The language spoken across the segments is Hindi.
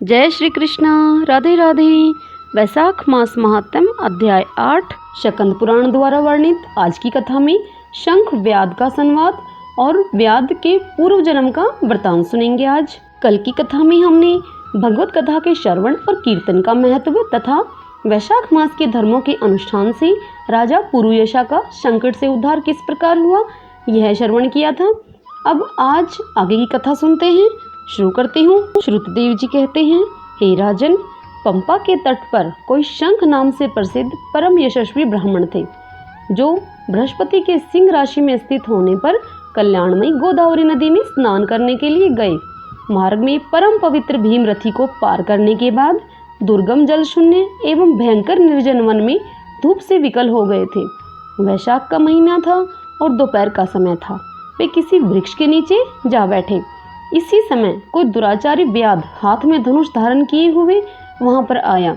जय श्री कृष्णा। राधे राधे। वैशाख मास महात्म्य अध्याय 8 शकंद पुराण द्वारा वर्णित आज की कथा में शंख व्याध का संवाद और व्याध के पूर्व जन्म का वृतांत सुनेंगे। आज कल की कथा में हमने भगवत कथा के श्रवण और कीर्तन का महत्व तथा वैशाख मास के धर्मों के अनुष्ठान से राजा पुरुयशा का संकट से उद्धार किस प्रकार हुआ यह श्रवण किया था। अब आज आगे की कथा सुनते हैं। शुरू करती हूँ। श्रुतदेव जी कहते हैं, हे राजन, पंपा के तट पर कोई शंख नाम से प्रसिद्ध परम यशस्वी ब्राह्मण थे, जो बृहस्पति के सिंह राशि में स्थित होने पर कल्याणमयी गोदावरी नदी में स्नान करने के लिए गए। मार्ग में परम पवित्र भीमरथी को पार करने के बाद दुर्गम जल शून्य एवं भयंकर निर्जन वन में धूप से विकल हो गए थे। वैशाख का महीना था और दोपहर का समय था। वे किसी वृक्ष के नीचे जा बैठे। इसी समय कोई दुराचारी व्याध हाथ में धनुष धारण किए हुए वहां पर आया।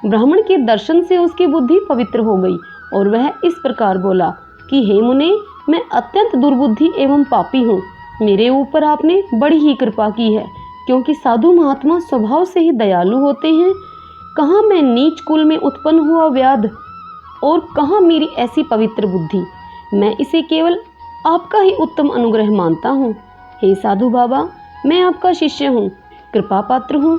ब्राह्मण के दर्शन से उसकी बुद्धि पवित्र हो गई और वह इस प्रकार बोला कि हे मुने, मैं अत्यंत दुर्बुद्धि एवं पापी हूँ। मेरे ऊपर आपने बड़ी ही कृपा की है, क्योंकि साधु महात्मा स्वभाव से ही दयालु होते हैं। कहाँ मैं नीच कुल में उत्पन्न हुआ व्याध और कहाँ मेरी ऐसी पवित्र बुद्धि। मैं इसे केवल आपका ही उत्तम अनुग्रह मानता हूँ। हे साधु बाबा, मैं आपका शिष्य हूँ, कृपा पात्र हूँ।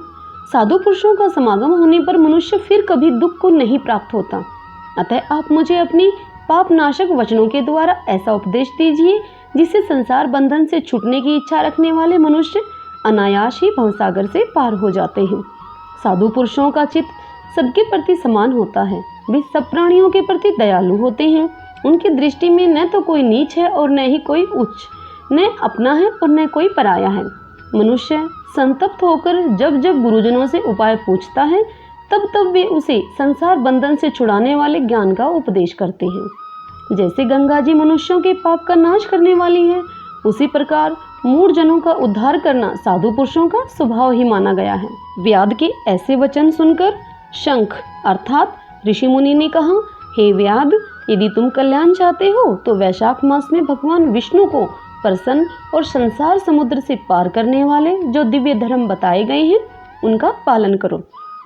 साधु पुरुषों का समागम होने पर मनुष्य फिर कभी दुख को नहीं प्राप्त होता। अतः आप मुझे अपनी पाप नाशक वचनों के द्वारा ऐसा उपदेश दीजिए जिससे संसार बंधन से छूटने की इच्छा रखने वाले मनुष्य अनायास ही भवसागर से पार हो जाते हैं। साधु पुरुषों का चित्त सबके प्रति समान होता है। वे सब प्राणियों के प्रति दयालु होते हैं। उनकी दृष्टि में न तो कोई नीच है और न ही कोई उच्च, न अपना है और न कोई पराया है। मनुष्य संतप्त होकर जब जब गुरुजनों से उपाय पूछता है, तब तब वे उसे संसार बंधन से छुड़ाने वाले ज्ञान का उपदेश करते हैं। जैसे गंगा जी मनुष्यों के पाप का नाश करने वाली है, उसी प्रकार मूढ़जनों का उद्धार करना साधु पुरुषों का स्वभाव ही माना गया है। व्याध के ऐसे वचन सुनकर शंख अर्थात ऋषि मुनि ने कहा, हे व्याध, यदि तुम कल्याण चाहते हो तो वैशाख मास में भगवान विष्णु को प्रसन्न और संसार समुद्र से पार करने वाले जो दिव्य धर्म बताए गए हैं उनका पालन करो।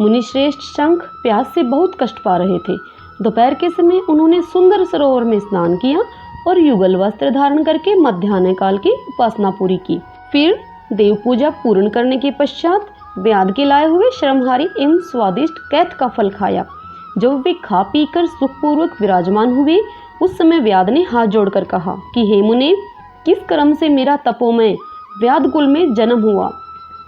मुनि श्रेष्ठ शंख प्यास से बहुत कष्ट पा रहे थे। दोपहर के समय उन्होंने सुंदर सरोवर में स्नान किया और युगल वस्त्र धारण करके मध्याह्न काल की उपासना पूरी की। फिर देव पूजा पूर्ण करने के पश्चात व्याध के लाए हुए श्रमहारी एवं स्वादिष्ट कैथ का फल खाया। जब वे खा पी कर सुखपूर्वक विराजमान हुए, उस समय व्याध ने हाथ जोड़कर कहा कि हे मुने, किस कर्म से मेरा तपोमय व्याध कुल में जन्म हुआ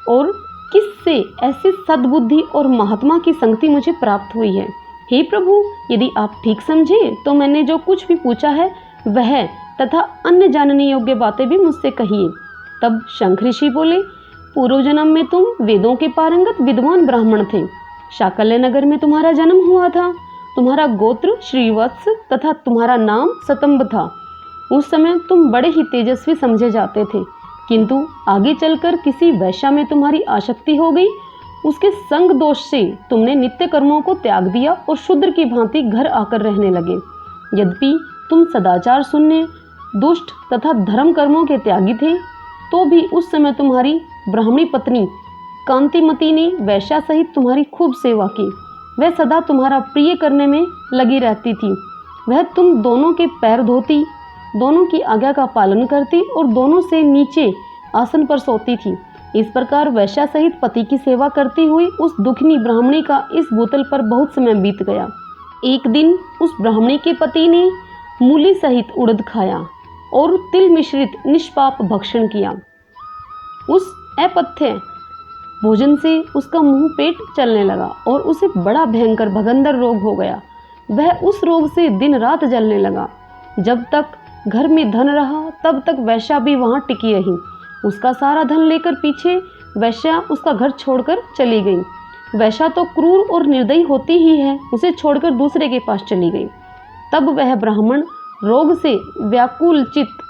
और किससे ऐसी सद्बुद्धि और महात्मा की संगति मुझे प्राप्त हुई है। हे प्रभु, यदि आप ठीक समझे तो मैंने जो कुछ भी पूछा है वह तथा अन्य जानने योग्य बातें भी मुझसे कहिए। तब शंख ऋषि बोले, पूर्व जन्म में तुम वेदों के पारंगत विद्वान ब्राह्मण थे। शाकल्य नगर में तुम्हारा जन्म हुआ था। तुम्हारा गोत्र श्रीवत्स तथा तुम्हारा नाम सतंब था। उस समय तुम बड़े ही तेजस्वी समझे जाते थे, किंतु आगे चलकर किसी वैश्या में तुम्हारी आसक्ति हो गई। उसके संग दोष से तुमने नित्य कर्मों को त्याग दिया और शूद्र की भांति घर आकर रहने लगे। यद्यपि तुम सदाचार शून्य, दुष्ट तथा धर्म कर्मों के त्यागी थे, तो भी उस समय तुम्हारी ब्राह्मणी पत्नी कांतिमती ने वैश्या सहित तुम्हारी खूब सेवा की। वह सदा तुम्हारा प्रिय करने में लगी रहती थी। वह तुम दोनों के पैर धोती, दोनों की आज्ञा का पालन करती और दोनों से नीचे आसन पर सोती थी। इस प्रकार वैश्या सहित पति की सेवा करती हुई उस दुखनी ब्राह्मणी का इस भूतल पर बहुत समय बीत गया। एक दिन उस ब्राह्मणी के पति ने मूली सहित उड़द खाया और तिल मिश्रित निष्पाप भक्षण किया। उस अपथ्य भोजन से उसका मुंह पेट चलने लगा और उसे बड़ा भयंकर भगंदर रोग हो गया। वह उस रोग से दिन रात जलने लगा। जब तक घर में धन रहा तब तक वैश्या भी वहां टिकी रही। उसका सारा धन लेकर पीछे वैश्या उसका घर छोड़कर चली गई। वैश्या तो क्रूर और निर्दयी होती ही है, उसे छोड़कर दूसरे के पास चली गई। तब वह ब्राह्मण रोग से व्याकुल चित्त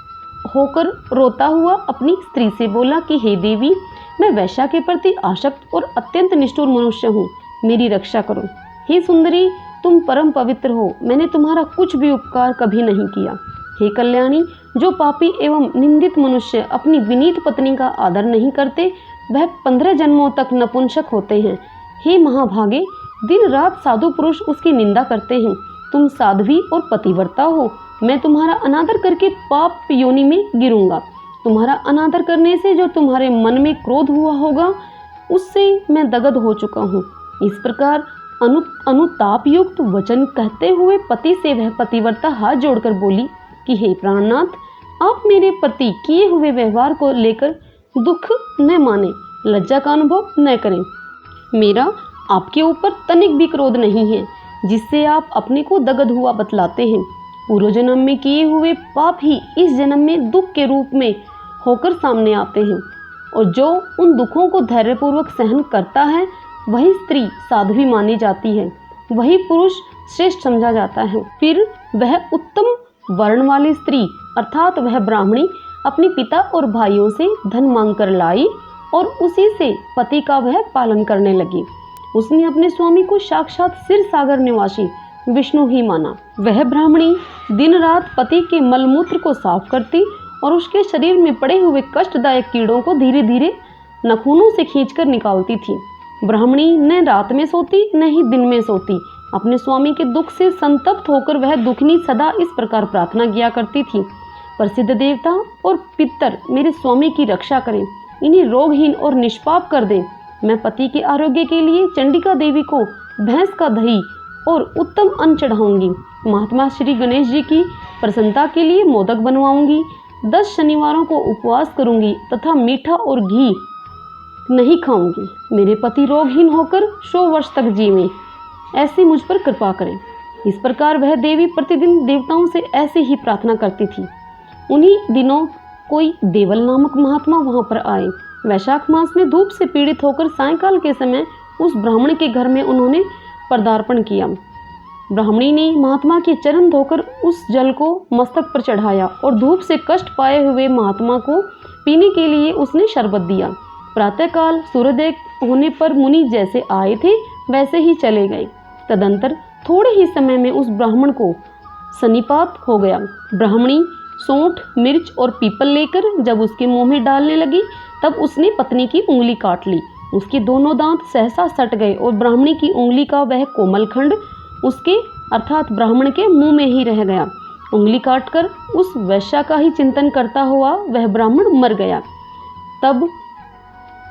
होकर रोता हुआ अपनी स्त्री से बोला कि हे देवी, मैं वैश्या के प्रति आसक्त और अत्यंत निष्ठुर मनुष्य हूँ, मेरी रक्षा करो। हे सुंदरी, तुम परम पवित्र हो, मैंने तुम्हारा कुछ भी उपकार कभी नहीं किया। हे कल्याणी, जो पापी एवं निंदित मनुष्य अपनी विनीत पत्नी का आदर नहीं करते, वह 15 जन्मों तक नपुंसक होते हैं। हे महाभागे, दिन रात साधु पुरुष उसकी निंदा करते हैं। तुम साध्वी और पतिव्रता हो, मैं तुम्हारा अनादर करके पाप योनि में गिरूंगा। तुम्हारा अनादर करने से जो तुम्हारे मन में क्रोध हुआ होगा, उससे मैं दगद हो चुका हूँ। इस प्रकार अनुताप युक्त वचन कहते हुए पति से वह पतिव्रता हाथ जोड़कर बोली कि हे प्राणनाथ, आप मेरे प्रति किए हुए व्यवहार को लेकर दुख न माने, लज्जा का अनुभव न करें। मेरा आपके ऊपर तनिक भी क्रोध नहीं है, जिससे आप अपने को दगद हुआ बतलाते हैं। पूर्व जन्म में किए हुए पाप ही इस जन्म में दुख के रूप में होकर सामने आते हैं, और जो उन दुखों को धैर्यपूर्वक सहन करता है, वही स्त्री साध्वी मानी जाती है, वही पुरुष श्रेष्ठ समझा जाता है। फिर वह उत्तम वर्ण वाली स्त्री अर्थात वह ब्राह्मणी अपने पिता और भाइयों से धन मांग कर लाई और उसी से पति का वह पालन करने लगी। उसने अपने स्वामी को साक्षात क्षीर सागर निवासी विष्णु ही माना। वह ब्राह्मणी दिन रात पति के मलमूत्र को साफ करती और उसके शरीर में पड़े हुए कष्टदायक कीड़ों को धीरे धीरे नखूनों से खींचकर निकालती थी। ब्राह्मणी न रात में सोती न ही दिन में सोती। अपने स्वामी के दुख से संतप्त होकर वह दुखनी सदा इस प्रकार प्रार्थना किया करती थी, प्रसिद्ध देवता और पितर मेरे स्वामी की रक्षा करें, इन्हें रोगहीन और निष्पाप कर दें। मैं पति के आरोग्य के लिए चंडिका देवी को भैंस का दही और उत्तम अन्न चढ़ाऊंगी। महात्मा श्री गणेश जी की प्रसन्नता के लिए मोदक बनवाऊंगी। 10 शनिवारों को उपवास करूंगी तथा मीठा और घी नहीं खाऊंगी। मेरे पति रोगहीन होकर 100 वर्ष तक जीवें, ऐसी मुझ पर कृपा करें। इस प्रकार वह देवी प्रतिदिन देवताओं से ऐसे ही प्रार्थना करती थी। उन्हीं दिनों कोई देवल नामक महात्मा वहां पर आए। वैशाख मास में धूप से पीड़ित होकर सायंकाल के समय उस ब्राह्मण के घर में उन्होंने पदार्पण किया। ब्राह्मणी ने महात्मा के चरण धोकर उस जल को मस्तक पर चढ़ाया और धूप से कष्ट पाए हुए महात्मा को पीने के लिए उसने शरबत दिया। प्रातःकाल सूर्योदय होने पर मुनि जैसे आए थे वैसे ही चले गए। तदंतर थोड़े ही समय में उस ब्राह्मण को सन्निपात हो गया। ब्राह्मणी सौंठ, मिर्च और पीपल लेकर जब उसके मुंह में डालने लगी, तब उसने पत्नी की उंगली काट ली। उसके दोनों दांत सहसा सट गए और ब्राह्मणी की उंगली का वह कोमल खंड उसके अर्थात ब्राह्मण के मुंह में ही रह गया। उंगली काटकर उस वैश्या का ही चिंतन करता हुआ वह ब्राह्मण मर गया। तब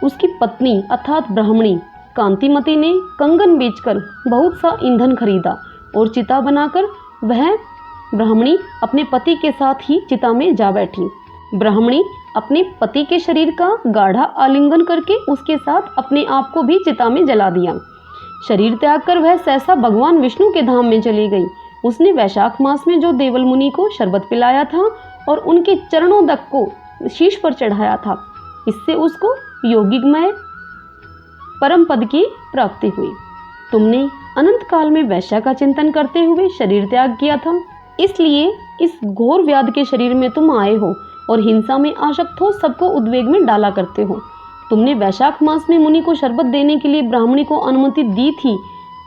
उसकी पत्नी अर्थात ब्राह्मणी कांतिमती ने कंगन बेचकर बहुत सा ईंधन खरीदा और चिता बनाकर वह ब्राह्मणी अपने पति के साथ ही चिता में जा बैठी। ब्राह्मणी अपने पति के शरीर का गाढ़ा आलिंगन करके उसके साथ अपने आप को भी चिता में जला दिया। शरीर त्याग कर वह सहसा भगवान विष्णु के धाम में चली गई। उसने वैशाख मास में जो देवल मुनि को शरबत पिलाया था और उनके चरणों तक को शीश पर चढ़ाया था, इससे उसको योगिकमय परम पद की प्राप्ति हुई। तुमने अनंत काल में वैश्या का चिंतन करते हुए शरीर त्याग किया था, इसलिए इस घोर व्याध के शरीर में तुम आए हो और हिंसा में आसक्त हो सबको उद्वेग में डाला करते हो। तुमने वैशाख मास में मुनि को शरबत देने के लिए ब्राह्मणी को अनुमति दी थी।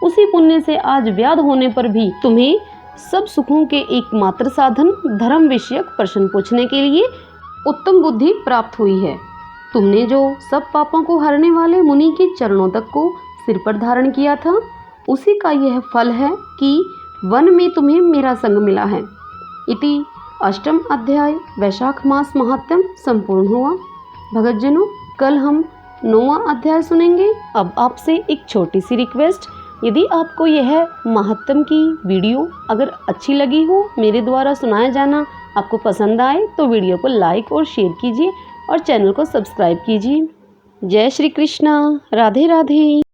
उसी पुण्य से आज व्याध होने पर भी तुम्हें सब सुखों के एकमात्र साधन धर्म विषयक प्रश्न पूछने के लिए उत्तम बुद्धि प्राप्त हुई है। तुमने जो सब पापों को हरने वाले मुनि के चरणों तक को सिर पर धारण किया था, उसी का यह फल है कि वन में तुम्हें मेरा संग मिला है। इति अष्टम अध्याय वैशाख मास महात्म्य संपूर्ण हुआ। भगतजनों, कल हम 9वां अध्याय सुनेंगे। अब आपसे एक छोटी सी रिक्वेस्ट, यदि आपको यह महात्म्य की वीडियो अगर अच्छी लगी हो, मेरे द्वारा सुनाया जाना आपको पसंद आए, तो वीडियो को लाइक और शेयर कीजिए और चैनल को सब्सक्राइब कीजिए। जय श्री कृष्णा, राधे राधे।